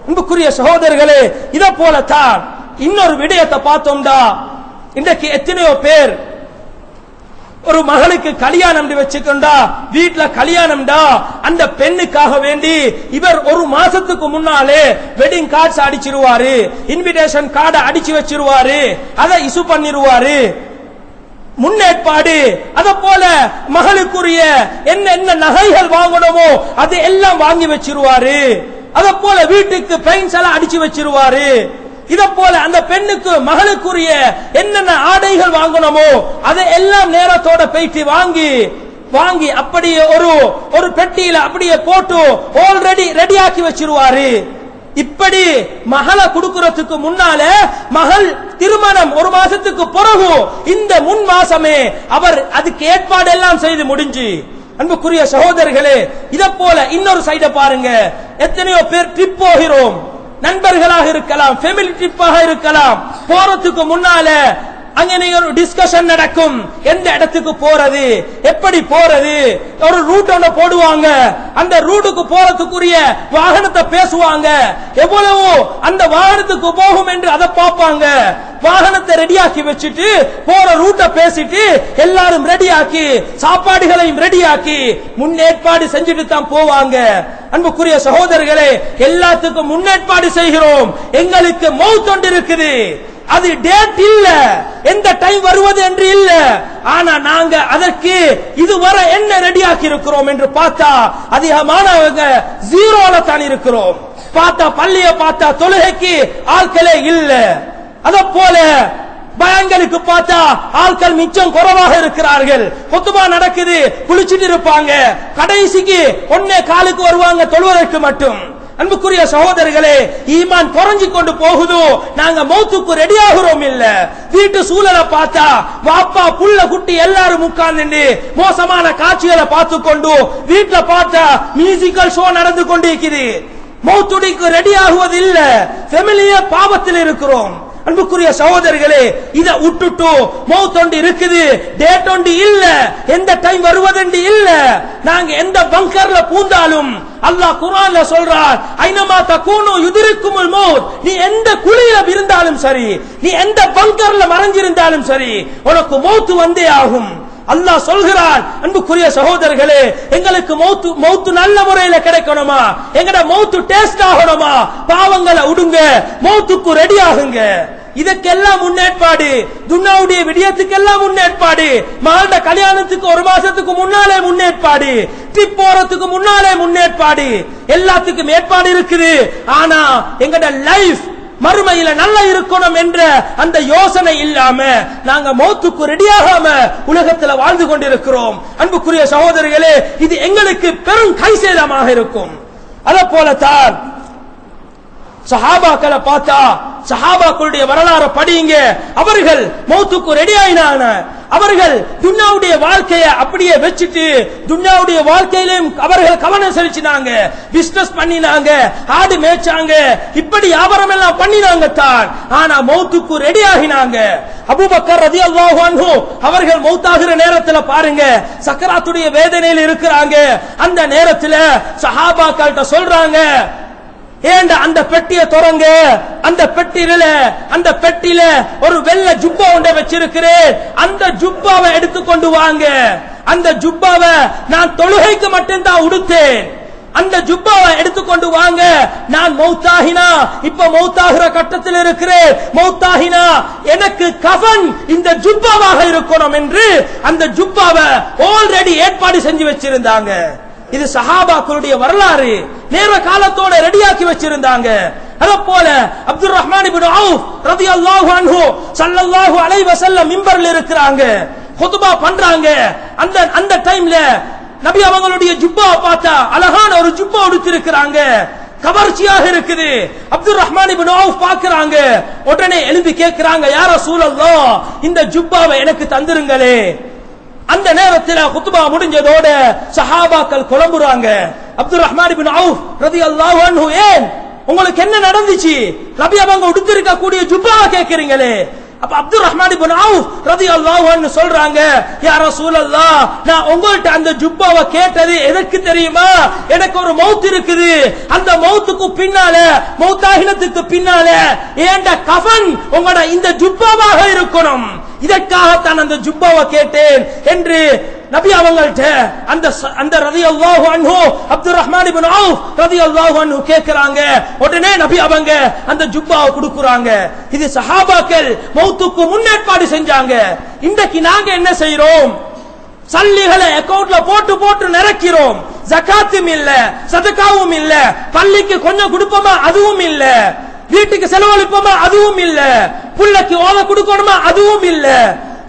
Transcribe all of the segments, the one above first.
அன்புக்குரிய சகோதரர்களே, இத போலத்தான் இன்னொரு விடயத்தை பார்த்தோம்டா, இன்றைக்கு எத்தனையோ பேர் ஒரு மகளுக்கு கல்யாணம் வச்சுக்கொண்டா, வீட்டுல கல்யாணம்டா, அந்த பெண்ணுக்காக வேண்டி இவர் ஒரு மாசத்துக்கு முன்னாலே வெட்டிங் கார்ட்ஸ் அடிச்சிருவாரு, இன்விடேஷன் கார்டை அடிச்சு வச்சிருவாரு, அதை இஷ்யூ பண்ணிருவாரு. முன்னேற்பாடு அத போல மகளுக்குரிய என்ன நகைகள் வாங்கணுமோ அது எல்லாம் வாங்கி வச்சிருவாரு. அத போல வீட்டுக்கு பெயிண்ட்ஸ் எல்லாம் அடிச்சு வச்சிருவாரு. இத போல அந்த பெண்ணுக்கு மகளுக்குரிய என்னென்ன ஆடைகள் வாங்கணுமோ அதை எல்லாம் நேரத்தோட போயிட்டு வாங்கி அப்படியே ஒரு பெட்டியில அப்படியே போட்டு ஆல்ரெடி ரெடி ஆக்கி வச்சிருவாரு. இப்படி மகளை கொடுக்கறதுக்கு முன்னால மகள் திருமணம் ஒரு மாசத்துக்கு பிறகு இந்த முன் மாசமே அவர் அதுக்கு ஏற்பாடு எல்லாம் செய்து முடிஞ்சு. அன்புக்குரிய சகோதரர்களே, இத போல இன்னொரு சைட பாருங்க. எத்தனையோ பேர் ட்ரிப் போகிறோம், நண்பர்களாக இருக்கலாம், ஃபேமிலி ட்ரிப்பாக இருக்கலாம். போறதுக்கு முன்னால அங்க ஒரு டிஸ்கஷன் நடக்கும், எந்த இடத்துக்கு போறது, எப்படி போறது, ஒரு ரூட் ஒண்ணு போடுவாங்க. அந்த ரூட்டுக்கு போறதுக்குரிய வாகனத்தை பேசுவாங்க, எவ்வளவு அந்த வாகனத்துக்கு போகும் என்று அதை பார்ப்பாங்க. வாகனத்தை ரெடியாக்கி வச்சுட்டு போற ரூட்டை பேசிட்டு எல்லாரும் ரெடியாக்கி சாப்பாடுகளையும் ரெடியாக்கி முன்னேற்பாடு செஞ்சுட்டு தான் போவாங்க. அன்புக்குரிய சகோதரர்களே, எல்லாத்துக்கும் முன்னேற்பாடு செய்கிறோம். எங்களுக்கு மௌத் ஒன்று இருக்குது, அது டேட் இல்ல, எந்த டைம் வருவது என்று இல்ல. ஆனா நாங்க அதற்கு இதுவரை என்ன ரெடியாக்கி இருக்கிறோம் என்று பார்த்தா அதிகமானவங்க ஜீரோல தான் இருக்கிறோம். பார்த்தா பள்ளிய பார்த்தா தொழுகைக்கு ஆட்களே இல்ல. அத போல பயங்களுக்கு பார்த்தா ஆட்கள் மிச்சம் குறைவாக இருக்கிறார்கள். குத்துபா நடக்குது, குளிச்சுட்டு இருப்பாங்க, கடைசிக்கு ஒன்னே காலுக்கு வருவாங்க தொழுவதற்கு மட்டும். அன்புக்குரிய சகோதரர்களே, ஈமான் குறைஞ்சு கொண்டு போகுதோ, நாங்க மௌத்துக்கு ரெடி ஆகிறோம் இல்ல. வீட்டு சூழலை பார்த்தா வாப்பா புள்ள குட்டி எல்லாரும் உட்கார்ந்து மோசமான காட்சிகளை பார்த்து கொண்டு வீட்டுல பார்த்தா மியூசிக்கல் ஷோ நடந்து கொண்டிருக்குது. மௌத்துடிக்கு ரெடி ஆகுவது இல்ல, ஃபேமிலிய பாவத்தில் இருக்கிறோம். அன்புக்குரிய சகோதரர்களே, இத விட்டுட்டு மௌத் ஒன்று இருக்குது, டேட் ஒன்று இல்ல, எந்த டைம் வருவதென்று இல்ல. நாங்க எந்த பங்கர்ல பூந்தாலும் அல்லாஹ் குர்ஆன்ல சொல்றார், ஐனமா தகூனு யுத்ரிக்குமுல் மௌத். நீ எந்த குழியில இருந்தாலும் சரி, நீ எந்த பங்கர்ல மறைஞ்சிருந்தாலும் சரி, உனக்கு மௌத் வந்தே ஆகும். அல்லாஹ் சொல்கிறான். அன்புக்குரிய சகோதரர்களே, எங்களுக்கு மௌத்து நல்ல முறையில கிடைக்கணுமா, எங்கட மௌத்து டேஸ்ட் ஆகணுமா, பாவங்களை உடுங்க, மௌத்துக்கு ரெடி ஆகுங்க. இதுக்கெல்லாம் முன்னேற்பாடு, துன்யாவுடைய விடயத்துக்கெல்லாம் முன்னேற்பாடு, மகளோட கல்யாணத்துக்கு ஒரு மாசத்துக்கு முன்னாலே முன்னேற்பாடு, ட்ரிப் போறதுக்கு முன்னாலே முன்னேற்பாடு, எல்லாத்துக்கும் ஏற்பாடு இருக்குது. ஆனா எங்கட லைஃப் மறுமையில நல்லா இருக்கணும் என்ற அந்த யோசனை இல்லாம நாங்க மௌத்துக்கு ரெடியாகாம உலகத்துல வாழ்ந்து கொண்டிருக்கிறோம். அன்புக்குரிய சகோதரர்களே, இது எங்களுக்கு பெரும் கைசேதமாக இருக்கும். அத போலத்தான் சஹாபாக்களை பார்த்தா, சஹாபாக்களுடைய வரலாறு படியுங்க. அவர்கள் மௌத்துக்கு ரெடி ஆயினாங்க. அவர்கள் துன்யாவுடைய வாழ்க்கையை அப்படியே வச்சுட்டு துன்யாவுடைய வாழ்க்கையிலும் அவர்கள் கவனம் செலுத்தினாங்க, பிசினஸ் பண்ணினாங்க, ஆடு மேய்ச்சாங்க, இப்படி வியாபாரம் எல்லாம் பண்ணினாங்க தான். ஆனா மௌத்துக்கு ரெடி ஆகினாங்க. அபூபக்கர் ரலியல்லாஹு அன்ஹு அவர்கள் மௌத்தாகிற நேரத்துல பாருங்க, சக்கராத்துடைய வேதனையில் இருக்கிறாங்க. அந்த நேரத்துல சஹாபாக்கள்கிட்ட சொல்றாங்க, ஏண்டா அந்த பெட்டியை திறங்க, அந்த பெட்டியில ஒரு வெள்ளை ஜுப்பா ஒன்றை வச்சிருக்கிறேன், அந்த ஜுப்பாவை எடுத்துக்கொண்டு வாங்க. அந்த ஜுப்பாவை நான் தொழுகைக்கு மட்டும்தான் உடுத்தேன், அந்த ஜுப்பாவை எடுத்துக்கொண்டு வாங்க. நான் மௌத்தாகினா, இப்ப மௌத்தாகிற கட்டத்தில் இருக்கிறேன், மௌத்தாகினா எனக்கு கஃன் இந்த ஜுப்பாவாக இருக்கணும் என்று அந்த ஜுப்பாவை ஆல்ரெடி ஏற்பாடு செஞ்சு வச்சிருந்தாங்க. இது சஹாபாக்களுடைய வரலாறு, நேர காலத்தோட ரெடியாக்கி வச்சிருந்தாங்க. அத போல அப்துர் ரஹ்மான் இப்னு அவுஃப் ரலியல்லாஹு அன்ஹு ஸல்லல்லாஹு அலைஹி வஸல்லம் மிம்பர்ல இருக்கிறாங்க, குத்பா பண்றாங்க. அந்த டைம்ல நபி அவங்களுடைய ஜுப்பாவை பார்த்தா அழகான ஒரு ஜுப்பா உடுத்திருக்கிறாங்க, கவர்ச்சியாக இருக்குது. அப்துர் ரஹ்மான் இப்னு அவுஃப் பார்க்கறாங்க, உடனே எழும்பி கேட்கிறாங்க, யா ரசூலல்லாஹ், இந்த ஜுப்பாவை எனக்கு தந்துருங்களே. அந்த நேரத்தில் குத்பா முடிஞ்சதோட சஹாபாக்கள் குழம்புறாங்க. அப்துர் ரஹ்மான் இப்னு அவுஃப் ரலியல்லாஹு அன்ஹு, ஏன் உங்களுக்கு என்ன நடந்துச்சு, நபி அவங்க உடுத்திருக்க கூடிய ஜுப்பாவை கேட்கிறீங்களே? அப்ப அப்துல் ரஹ்மான் இப்னு அவுஃப் ரலியல்லாஹு அன்ஹு சொல்றாங்க, யா ரசூலல்லாஹ், நான் உங்கள்ட்ட அந்த ஜுப்பாவை கேட்டது எதற்கு தெரியுமா? எனக்கு ஒரு மௌத் இருக்குது, அந்த மௌத்துக்கு பின்னால, மௌத்தாகினத்துக்கு பின்னால ஏண்ட கஃன் உங்களோட இந்த ஜுப்பாவாக இருக்கணும், இதற்காகத்தான் அந்த ஜுப்பாவை கேட்டேன் என்று நபி அவங்கள்ட்ட அந்த ரலியல்லாஹு அன்ஹு அப்துல் ரஹ்மான் இப்னு அவுஃப் ரலியல்லாஹு அன்ஹு கேக்குறாங்க. உடனே நபி அவங்க அந்த ஜுப்பாவை கொடுக்குறாங்க. இது சஹாபாக்கள் மௌத்துக்கு முன்னேற்பாடு செஞ்சாங்க. இன்றைக்கு நாங்க என்ன செய்றோம்? சல்லிகளை அக்கவுண்ட்ல போட்டு போட்டு நிரக்கிறோம். ஜகாத்தும் இல்ல, சதகாவும் இல்ல, பள்ளிக்கு கொஞ்சம் கொடுப்போமா அதுவும் இல்ல, வீட்டுக்கு செலவழிப்போமா அதுவும் இல்ல, புள்ளைக்கு ஓத கொடுக்கணுமா அதுவும் இல்ல.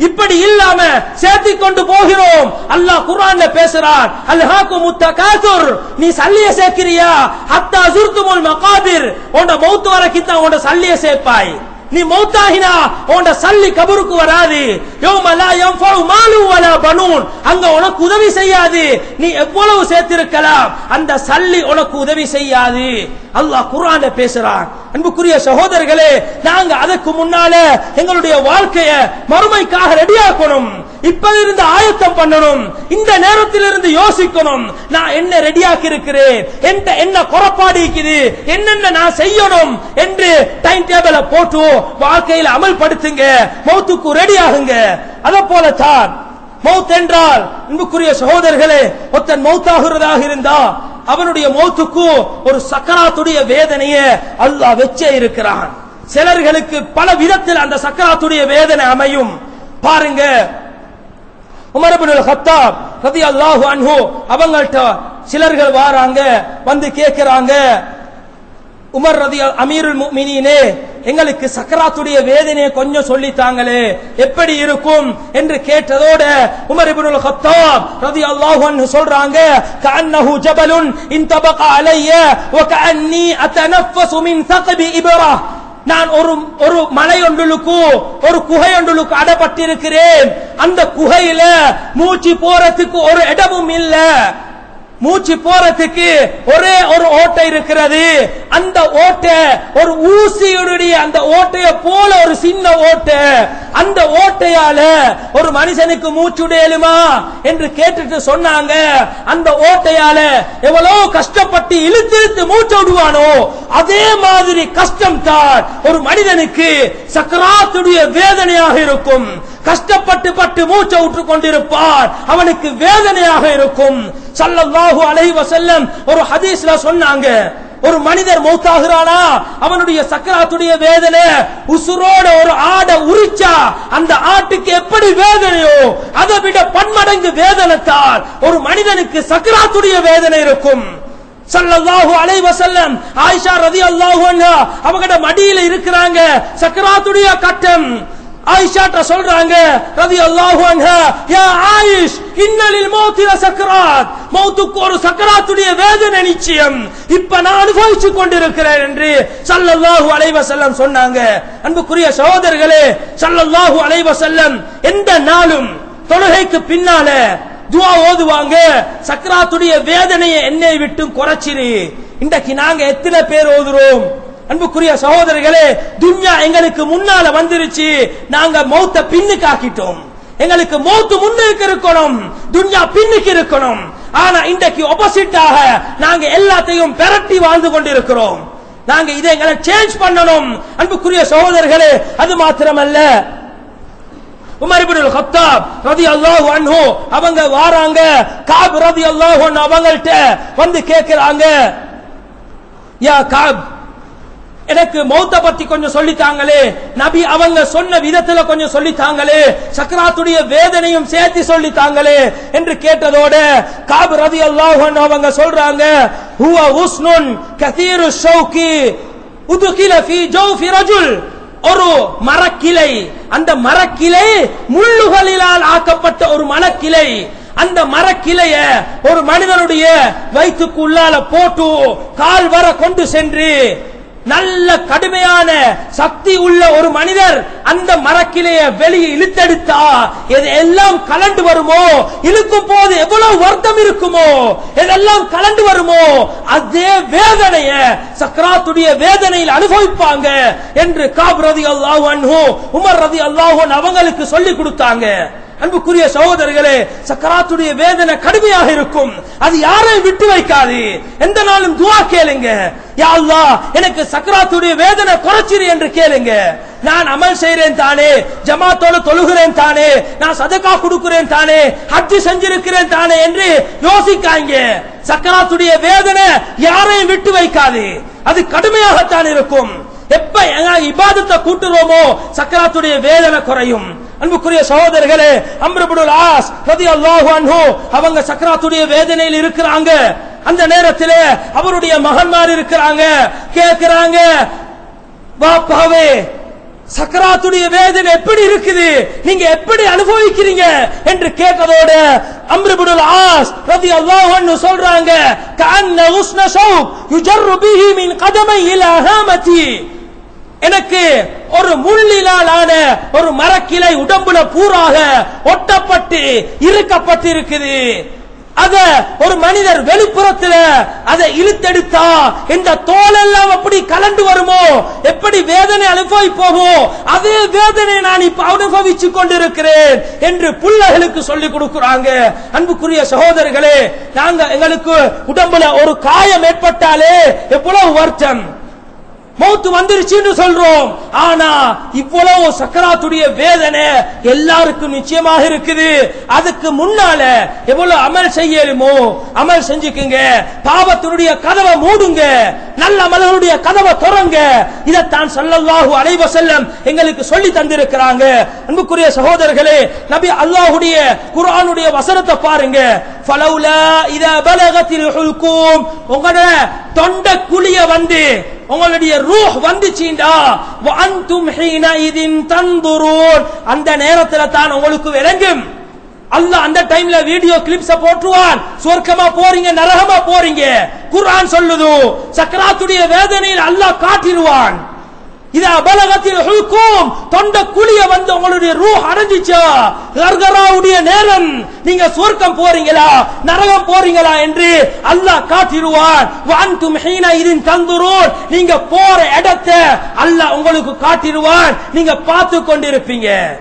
இப்படி இல்லாம சேர்த்து கொண்டு போகிறோம். அல்லாஹ் குர்ஆன்ல பேசுறான், அல்ஹாகுமுத் தகாசுர், நீ சல்லிய சேர்க்கிறியா ஹத்தா ஜுர்துமுல் மகாபிர், உன்ட மௌத் வரைக்கும் தான் உன்ட சல்லிய சேர்ப்பாய். நீ மௌத்தாகினா உன்ட சல்லி கபருக்கு வராது. யௌம லா யன்ஃபஉ மாலு வலா பனூன், அங்க உனக்கு உதவி செய்யாது. நீ எவ்வளவு சேர்த்திருக்கலாம், அந்த சல்லி உனக்கு உதவி செய்யாது. அல்லாஹ் குர்ஆன்ல பேசுறான். அன்புக்குரிய சகோதரர்களே, நாங்க அதுக்கு முன்னால எங்களுடைய வாழ்க்கைய மறுமைக்காக ரெடியாக்கணும். இப்ப இருந்து ஆயத்தம் பண்ணணும். இந்த நேரத்தில் இருந்து யோசிக்கணும், நான் என்ன ரெடியாக்கி இருக்கிறேன், என்ன குறைபாடு இருக்குது, என்னென்ன நான் செய்யணும் என்று டைம் டேபிள போட்டு வாழ்க்கையில் அமல்படுத்துங்க. மௌத்துக்கு ரெடி ஆகுங்க. அத போலத்தான் மௌத் என்றால், அன்புக்குரிய சகோதரர்களே, ஒருத்தன் மௌத்தாகிறதாக இருந்தா அவனுடைய மௌத்துக்கு ஒரு சக்கராத்துடைய வேதனையை அல்லாஹ் வெச்சே இருக்கிறான். சிலர்களுக்கு பல விதத்தில் அந்த சக்கராத்துடைய வேதனை அமையும். பாருங்க, உமர் இப்னுல் கத்தாப் ரலியல்லாஹு அன்ஹு அவங்கள்ட்ட சிலர்கள் வாராங்க, வந்து கேட்கிறாங்க, உமர் அமீருல் முஃமினீனே, எங்களுக்கு சக்கராத்துடைய வேதனையை கொஞ்சம் சொல்லித்தாங்களே, எப்படி இருக்கும் என்று கேட்டதோட உமர் இப்னுல் கத்தாப் ரலியல்லாஹு அன்ஹு சொல்றாங்க, கஅன்னஹு ஜபலுன் இன்தபக அலைய வ கஅன்னி அத்தனஃபஸு மின் தக்பி இப்ரா, நான் ஒரு மலை ஒன்றுக்கு, ஒரு குகை ஒன்றுக்கு அடப்பட்டிருக்கிறேன். அந்த குகையில மூச்சு போறதுக்கு ஒரு இடமும் இல்ல, மூச்சு போறதுக்கு ஒரே ஒரு ஓட்டை இருக்கிறது. அந்த ஓட்டை ஒரு ஊசியுடைய அந்த ஓட்டைய போல ஒரு சின்ன ஓட்டை. அந்த ஓட்டையால ஒரு மனுஷனுக்கு மூச்சுடையலுமா என்று கேட்டுட்டு சொன்னாங்க, அந்த ஓட்டையால எவ்வளவு கஷ்டப்பட்டு இழுத்து மூச்சு விடுவானோ அதே மாதிரி கஷ்டம் தான் ஒரு மனிதனுக்கு சக்கராத்துடைய வேதனையாக இருக்கும். கஷ்டப்பட்டு பட்டு மூச்சை விட்டு கொண்டிருப்பார், அவனுக்கு வேதனையாக இருக்கும். ஸல்லல்லாஹு அலைஹி வஸல்லம் ஒரு ஹதீஸ்ல சொன்னாங்க, ஒரு மனிதர் மௌத்தாகிறானா அவனுடைய சக்கராத்துடைய வேதனை உசுரோட ஒரு ஆடை உரிச்சா அந்த ஆட்டுக்கு எப்படி வேதனையோ அதை விட பன்மடங்கு வேதனைத்தால் ஒரு மனிதனுக்கு சக்கராத்துடைய வேதனை இருக்கும். ஸல்லல்லாஹு அலைஹி வஸல்லம் ஆயிஷா ரலியல்லாஹு அன்ஹா அவங்கட மடியில இருக்கிறாங்க, சக்கராத்துடைய கட்டம். ஆயிஷாட்ட சொல்றாங்க ரலியல்லாஹு அன்ஹா, யா ஆயிஷ், இன்னலில் மௌத்தி லசக்ராத், மௌத்துக்கு ஒரு சக்கராத்துடைய வேதனை நிச்சயம், இப்ப நான் அனுபவிச்சு கொண்டிருக்கிறேன் என்று ஸல்லல்லாஹு அலைஹி வஸல்லம் சொன்னாங்க. அன்புக்குரிய சகோதரர்களே, ஸல்லல்லாஹு அலைஹி வஸல்லம் எந்த நாளும் தொழுகைக்கு பின்னால துஆ ஓதுவாங்க, சக்கராத்துடைய வேதனையை என்னை விட்டு குறைச்சிரு. இன்றைக்கு நாங்க எத்தனை பேர் ஓதுறோம்? அன்புக்குரிய சகோதரர்களே, துன்யா எங்களுக்கு முன்னால வந்துருச்சு, நாங்க மௌத்த பின்னுக்கு ஆக்கிட்டோம். எங்களுக்கு மௌத்து முன்னுக்கு இருக்கணும், துன்யா பின்னுக்கு இருக்கணும். ஆனா இன்றைக்கு ஆப்போசிட்டாக நாங்க எல்லாத்தையும் பெரட்டி வாழ்ந்து கொண்டிருக்கிறோம். நாங்க இதை எங்களை சேஞ்ச் பண்ணணும். அன்புக்குரிய சகோதரர்களே, அது மாத்திரமல்ல, உமர் இப்னுல் கத்தாப் ரலியல்லாஹு அன்ஹு அவங்க வாராங்க, காப் ரலியல்லாஹு அன்ஹு அவங்கள்ட்ட வந்து கேக்குறாங்க, யா காப், எனக்கு மௌத்த பத்தி கொஞ்சம் சொல்லித்தாங்களே, நபி அவங்க சொன்ன விதத்துல கொஞ்சம் சொல்லித்தாங்களே, சக்கராத்துடைய வேதனையும் சேர்த்து சொல்லித்தாங்களே என்று கேட்டதோட காப் ரலியல்லாஹு அன்ஹு அவங்க சொல்றாங்க, ஹுவ உஸ்னுன் கதீரு ஷௌகி உதுகில ஃபீ ஜௌஃபி ரஜுல், ஒரு மரக்கிளை, அந்த மரக்கிளை முள்ளுகளிலால் ஆக்கப்பட்ட ஒரு மரக்கிளை. அந்த மரக்கிளைய ஒரு மனிதனுடைய வயிற்றுக்கு உள்ளால போட்டு கால் வர கொண்டு சென்று நல்ல கடுமையான சக்தி உள்ள ஒரு மனிதர் அந்த மரக்கிளைய வெளியே இழுத்தெடுத்தா எதெல்லாம் கலண்டு வருமோ, இழுக்கும் போது எவ்வளவு வருத்தம் இருக்குமோ, எதெல்லாம் கலண்டு வருமோ, அதே வேதனைய சக்ராத்துடைய வேதனையில் அனுபவிப்பாங்க என்று காப் ரலியல்லாஹு அன்ஹு உமர் ரலியல்லாஹு அன்ஹு அவங்களுக்கு சொல்லி கொடுத்தாங்க. அன்புக்குரிய சகோதரர்களே, சக்கராத்துடைய வேதனை கடுமையாக இருக்கும். அது யாரையும் விட்டு வைக்காது. எந்த நாளும் துஆ கேளுங்க, யா அல்லாஹ் எனக்கு சக்கராத்துடைய வேதனை குறைச்சிரு என்று கேளுங்க. நான் அமல் செய்றேன் தானே, ஜமாத்தோடு தொழுகிறேன் தானே, நான் சதகா கொடுக்கிறேன் தானே, ஹஜ் செஞ்சிருக்கிறேன் தானே என்று யோசிக்காங்க. சக்கராத்துடைய வேதனை யாரையும் விட்டு வைக்காது. அது கடுமையாகத்தான் இருக்கும். எப்ப இபாதத்தை கூட்டுறோமோ சக்கராத்துடைய வேதனை குறையும். அன்புக்குரிய சகோதரர்களே, அம்ர் இப்னுல் ஆஸ் ரலியல்லாஹு அன்ஹு அவங்க சக்கராத்துடைய வேதனையில் இருக்கிறாங்க. அந்த நேரத்திலே அவருடைய மகன்மார் இருக்கிறாங்க. கேட்கிறாங்க, பாப்பாவே சக்கராத்துடைய வேதனை எப்படி இருக்குது, நீங்க எப்படி அனுபவிக்கிறீங்க என்று கேட்டதோடு அம்ர் இப்னுல் ஆஸ் ரலியல்லாஹு அன்ஹு சொல்றாங்க, கஅன்ன உஸ்ன ஷௌக் யுஜர்ரு பிஹி மின் கதமை இலா ஹாமதி. எனக்கு ஒரு முள்ளிலான ஒரு மரக்கிளை உடம்புல பூராக ஒட்டப்பட்டு இறுக்கப்பட்டு இருக்குது. அத ஒரு மனிதர் வெளிப்புறத்தில் அதை இழுத்தெடுத்தா இந்த தோல் எல்லாம் அப்படி கலண்டு வருமோ, எப்படி வேதனை அனுபவிப்போமோ அதே வேதனை நான் இப்ப அனுபவிச்சு கொண்டிருக்கிறேன் என்று பிள்ளைகளுக்கு சொல்லிக் கொடுக்கிறாங்க. அன்புக்குரிய சகோதரர்களே, நாங்க எங்களுக்கு உடம்புல ஒரு காயம் ஏற்பட்டாலே எவ்வளவு வருத்தம், மௌத்து வந்துருச்சுன்னு சொல்றோம். ஆனா இவ்வளவு சக்கராத்துடைய வேதனை எல்லாருக்கும் நிச்சயமாக இருக்குது. அதுக்கு முன்னால எவ்வளவு அமல் செய்யலுமோ அமல் செஞ்சுக்குங்க. பாவத்தினுடைய கதவை மூடுங்க, நல்ல அமல்களுடைய கதவை திறங்க. இதைத்தான் ஸல்லல்லாஹு அலைஹி வஸல்லம் எங்களுக்கு சொல்லி தந்திருக்கிறாங்க. அன்புக்குரிய சகோதரர்களே, நபி அல்லாஹ்வுடைய குர்ஆனுடைய வசனத்தை பாருங்க. ஃபலௌலா இதா பலகத்தில் ஹுல்கூம், உங்களுடைய தொண்டை குழிய வந்து உங்களுடைய ரூஹ் வந்துச்சீண்டா வ அன்தும் ஹீனஇதின் தன்துரூன், அந்த நேரத்தில் தான் உங்களுக்கு விளங்கும். அல்லாஹ் அந்த டைம்ல வீடியோ கிளிப்ஸ் போட்டுவான். சொர்க்கமா போறீங்க நரகமா போறீங்க குர்ஆன் சொல்லுது. சக்கராத்துடைய வேதனையில் அல்லாஹ் காட்டிடுவான். இதா பலகத்தில் ஹுல்கூம், தொண்ட குழிய வந்து உங்களுடைய ரூஹ் அடைஞ்சிச்சா கர்கராவுடைய நேரம், நீங்க சொர்க்கம் போறீங்களா நரகம் போறீங்களா என்று அல்லாஹ் காட்டிடுவான். வ அன்தும் ஹீனஇதின் தன்துரூன், நீங்க போற இடத்தை அல்லாஹ் உங்களுக்கு காட்டிடுவான். நீங்க பார்த்து கொண்டிருப்பீங்க.